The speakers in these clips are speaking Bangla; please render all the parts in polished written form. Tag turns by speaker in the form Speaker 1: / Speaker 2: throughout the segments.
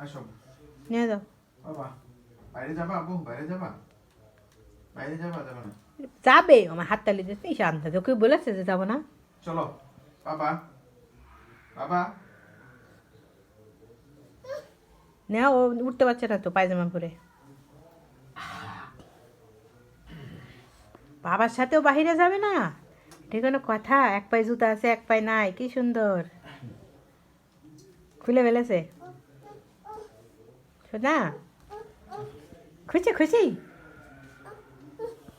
Speaker 1: আসো
Speaker 2: নিয়ে যাও।
Speaker 1: বাবা বাইরে যাবা আব্বু বাইরে যাবা বাইরে যাবা যাবে না
Speaker 2: যাবে আমার হাততালি দিচ্ছে এই শান্ত ওকে বলেছে যে যাবো না।
Speaker 1: চলো বাবা বাবা
Speaker 2: না ও উঠতে পারছে না তো পায়জামা পরে। বাবার সাথেও বাহিরে যাবে না, ঠিক কোনো কথা? এক পায়ে জুতা আছে এক পায়ে নাই, কি সুন্দর খুলে ফেলেছে। শোনা খুশি খুশি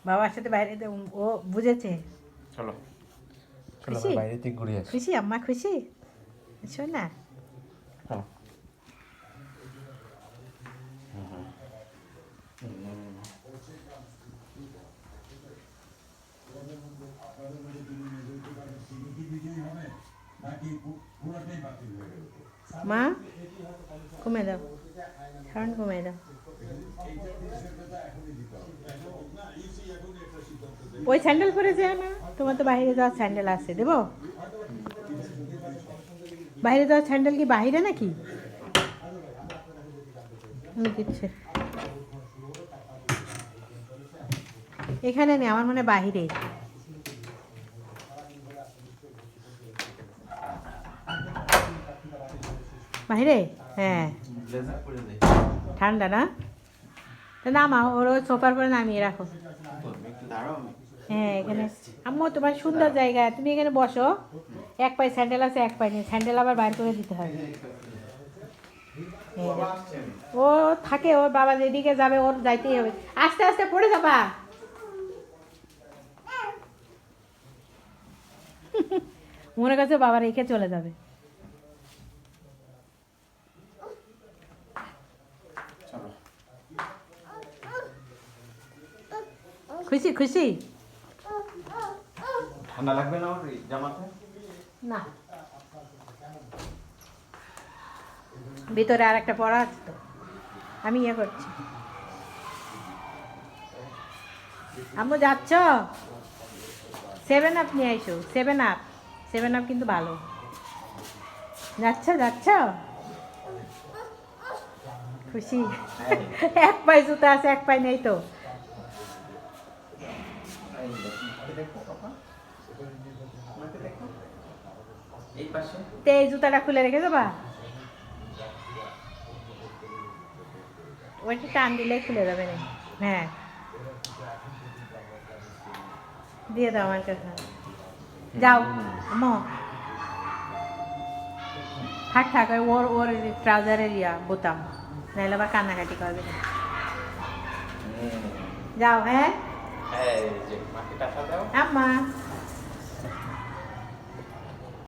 Speaker 2: বাবার সাথে বাইরে ও বুঝেছে।
Speaker 1: চলো চলো
Speaker 2: খুশি
Speaker 1: বাইরে থেকে ঘুরে আসি
Speaker 2: খুশি আম্মা খুশি শোনা।
Speaker 1: চলো
Speaker 2: মা কমে দাও, সাউন্ড কমে দাও। ওই স্যান্ডেল পরে যেও না, তোমার তো বাইরে যাওয়ার স্যান্ডেল আছে, দেবো? বাইরে যাওয়ার স্যান্ডেল কি বাইরে নাকি? দিচ্ছে এখানে নেই, আমার মনে হয় বাহিরে। বাহিরে হ্যাঁ, ঠান্ডা না? তা নামাও, ওর ওই সোফার পরে নামিয়ে রাখো। হ্যাঁ এখানে আম্মু তোমার সুন্দর জায়গা, তুমি এখানে বসো। এক পায়ে স্যান্ডেল আছে এক পায়ে নেই, স্যান্ডেল আবার বাইর করে দিতে হবে। ও থাকে, ওর বাবা যেদিকে যাবে ওর যাইতেই হবে। আস্তে আস্তে পড়ে যাবা। মনে করছে বাবা রেখে চলে যাবে। খুশি খুশি
Speaker 1: ঠান্ডা লাগবে না ওর জামাতে?
Speaker 2: না, ভিতরে আর একটা পড়া আছে তো, আমি ইয়ে করছি। আম্মু যাচ্ছ? 7 আপ নিয়ে আইসো, 7 আপ, 7 আপ কিন্তু ভালো। যাচ্ছ যাচ্ছ? খুশি? এক পায়ে জুতা আছে এক পায়ে নেই তো। তে এই জুতাটা খুলে রেখে যাবা? ওইটা টান দিলেই খুলে যাবে না। হ্যাঁ দিয়ে দাও আমার কাছে। যাও আম্মু, থাক থাক, ওর ওর ট্রাউজারের বোতাম, নাহলে আবার কান্নাকাটি করবে। যাও হ্যাঁ আম্মা।